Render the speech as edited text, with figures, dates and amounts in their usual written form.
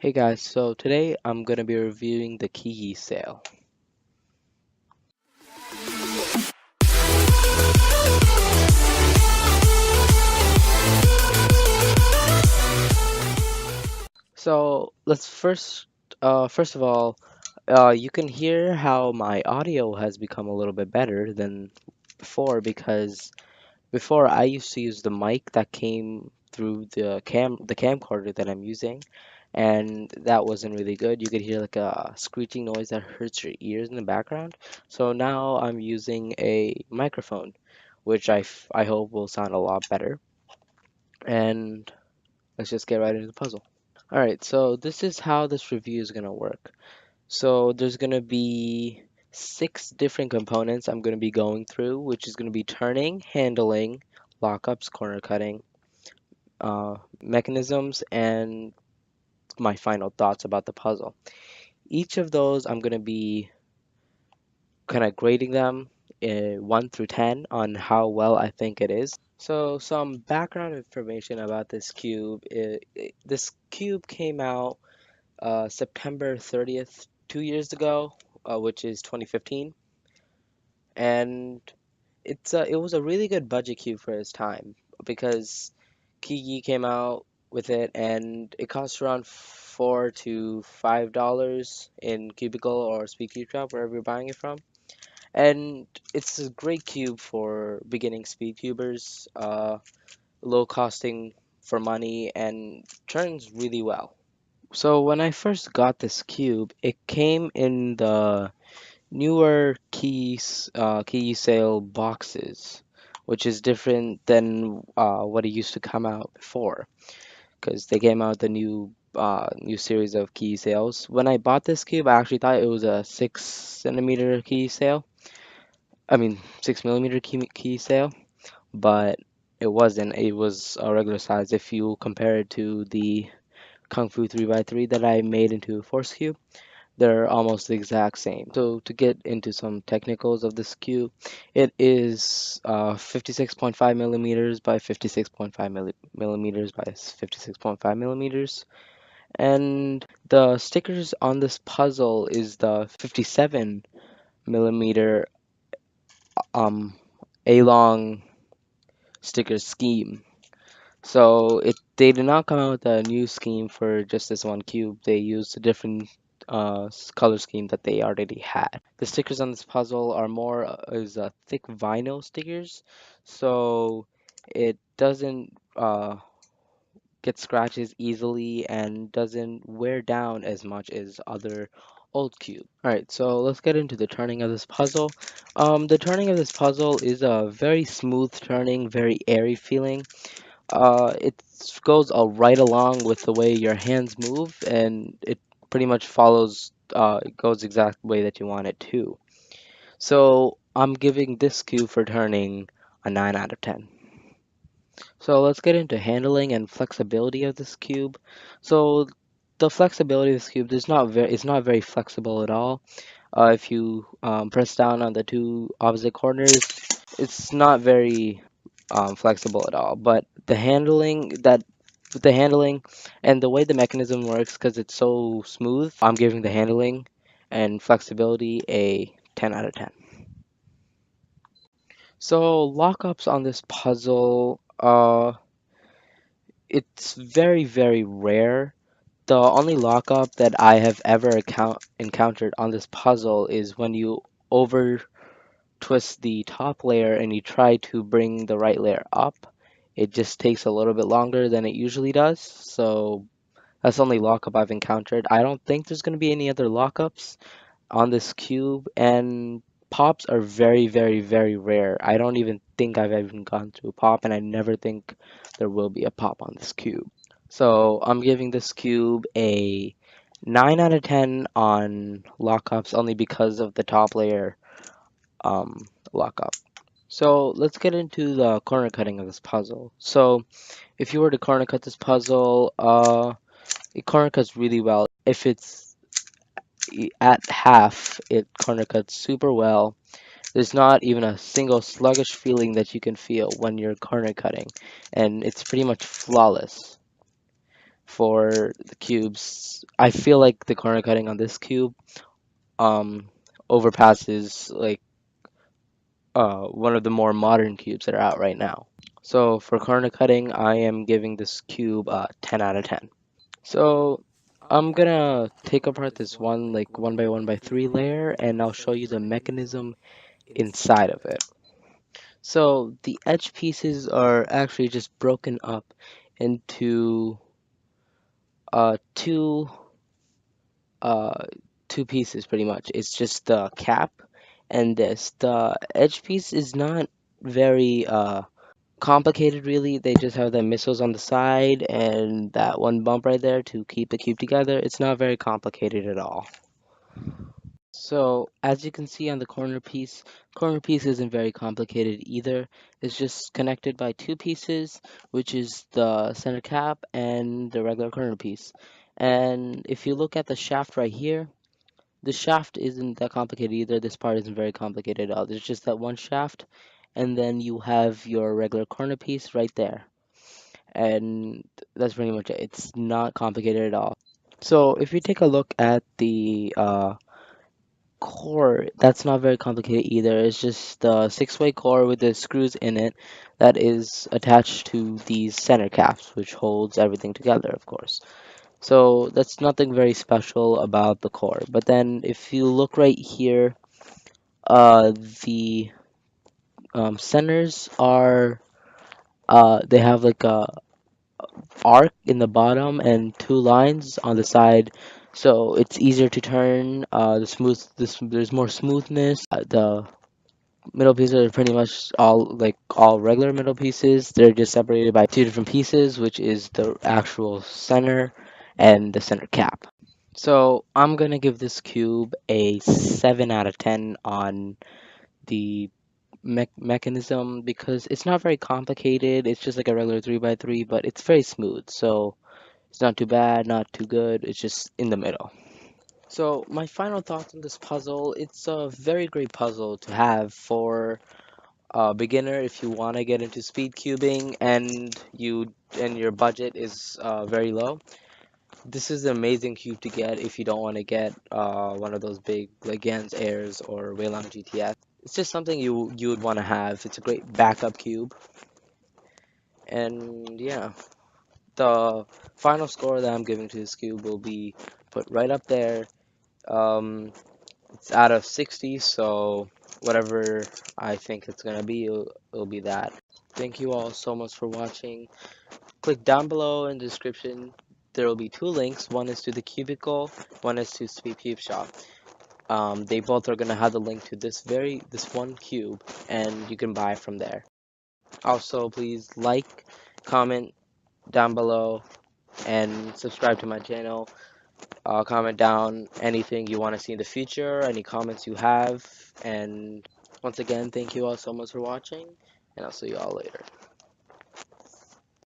Hey guys, so today I'm going to be reviewing the qiyi sale. So let's first of all, you can hear how my audio has become a little bit better than before because before I used to use the mic that came through the camcorder that I'm using, and that wasn't really good. You could hear like a screeching noise that hurts your ears in the background. So now I'm using a microphone, which I hope will sound a lot better. And let's just get right into the puzzle. All right, so this is how this review is gonna work. So there's gonna be six different components I'm gonna be going through, which is gonna be turning, handling, lockups, corner cutting, mechanisms, and my final thoughts about the puzzle. Each of those I'm gonna be kind of grading them 1 through 10 on how well I think it is. So some background information about this cube. This cube came out September 30th, 2 years ago, which is 2015, and it was a really good budget cube for its time because qiyi came out with it, and it costs around $4 to $5 in Cubicle or Speed Shop, wherever you're buying it from. And it's a great cube for beginning speed cubers, low costing for money, and turns really well. So when I first got this cube, it came in the newer key sale boxes, which is different than what it used to come out before, because they came out the new series of key sales. When I bought this cube, I actually thought it was a 6 centimeter key sale. I mean 6 millimeter key sale, but it wasn't. It was a regular size. If you compare it to the Kung Fu 3x3 that I made into a Force Cube, they're almost the exact same. So to get into some technicals of this cube, it is 56.5 millimeters by 56.5 millimeters by 56.5 millimeters. And the stickers on this puzzle is the 57 millimeter A-long sticker scheme. So they did not come out with a new scheme for just this one cube. They used a different color scheme that they already had. The stickers on this puzzle are more is thick vinyl stickers, so it doesn't get scratches easily and doesn't wear down as much as other old cube. Alright, so let's get into the turning of this puzzle. The turning of this puzzle is a very smooth turning, very airy feeling. It goes right along with the way your hands move, and it pretty much follows, it goes exact way that you want it to. So I'm giving this cube for turning a 9 out of 10. So let's get into handling and flexibility of this cube. So the flexibility of this cube is not very, it's not very flexible at all. If you press down on the two opposite corners, it's not very flexible at all. But the handling and the way the mechanism works, because it's so smooth, I'm giving the handling and flexibility a 10 out of 10. So lockups on this puzzle, it's very, very rare. The only lockup that I have ever encountered on this puzzle is when you over twist the top layer and you try to bring the right layer up. It just takes a little bit longer than it usually does. So that's the only lockup I've encountered. I don't think there's going to be any other lockups on this cube, and pops are very, very, very rare. I don't even think I've even gone through a pop, and I never think there will be a pop on this cube. So I'm giving this cube a 9 out of 10 on lockups only because of the top layer lockup. So let's get into the corner cutting of this puzzle. So if you were to corner cut this puzzle, it corner cuts really well. If it's at half, it corner cuts super well. There's not even a single sluggish feeling that you can feel when you're corner cutting, and it's pretty much flawless. for the cubes. I feel like the corner cutting on this cube um overpasses like one of the more modern cubes that are out right now. So for corner cutting, I am giving this cube a 10 out of 10. So I'm gonna take apart this one like 1 by 1 by 3 layer, and I'll show you the mechanism inside of it. So the edge pieces are actually just broken up into two uh two pieces pretty much. It's just the cap and this. The edge piece is not very complicated really. They just have the missiles on the side and that one bump right there to keep the cube together. It's not very complicated at all. So as you can see on the corner piece isn't very complicated either. It's just connected by two pieces, which is the center cap and the regular corner piece. And if you look at the shaft right here, the shaft isn't that complicated either. This part isn't very complicated at all. There's just that one shaft, and then you have your regular corner piece right there. And that's pretty much it. It's not complicated at all. So if you take a look at the core, that's not very complicated either. It's just a six-way core with the screws in it that is attached to these center caps, which holds everything together, of course. So that's nothing very special about the core. But then if you look right here, uh, the centers are they have like a arc in the bottom and two lines on the side, so it's easier to turn. There's more smoothness. The middle pieces are pretty much all regular middle pieces. They're just separated by two different pieces, which is the actual center and the center cap. So I'm gonna give this cube a 7 out of 10 on the mechanism because it's not very complicated. It's just like a regular 3 by 3, but it's very smooth. So it's not too bad, not too good. It's just in the middle. So my final thoughts on this puzzle, it's a very great puzzle to have for a beginner if you want to get into speed cubing and your budget is very low. This is an amazing cube to get if you don't want to get one of those big like Gans Airs or Wayland GTS. It's just something you would want to have. It's a great backup cube. And yeah, the final score that I'm giving to this cube will be put right up there. It's out of 60, so whatever I think it's gonna be, it'll be that. Thank you all so much for watching. Click down below in the description. There will be two links. One is to the cubicle, one is to Speed Cube Shop. They both are gonna have the link to this one cube, and you can buy from there. Also, please like, comment down below, and subscribe to my channel. Comment down anything you want to see in the future, any comments you have, and once again, thank you all so much for watching, and I'll see you all later.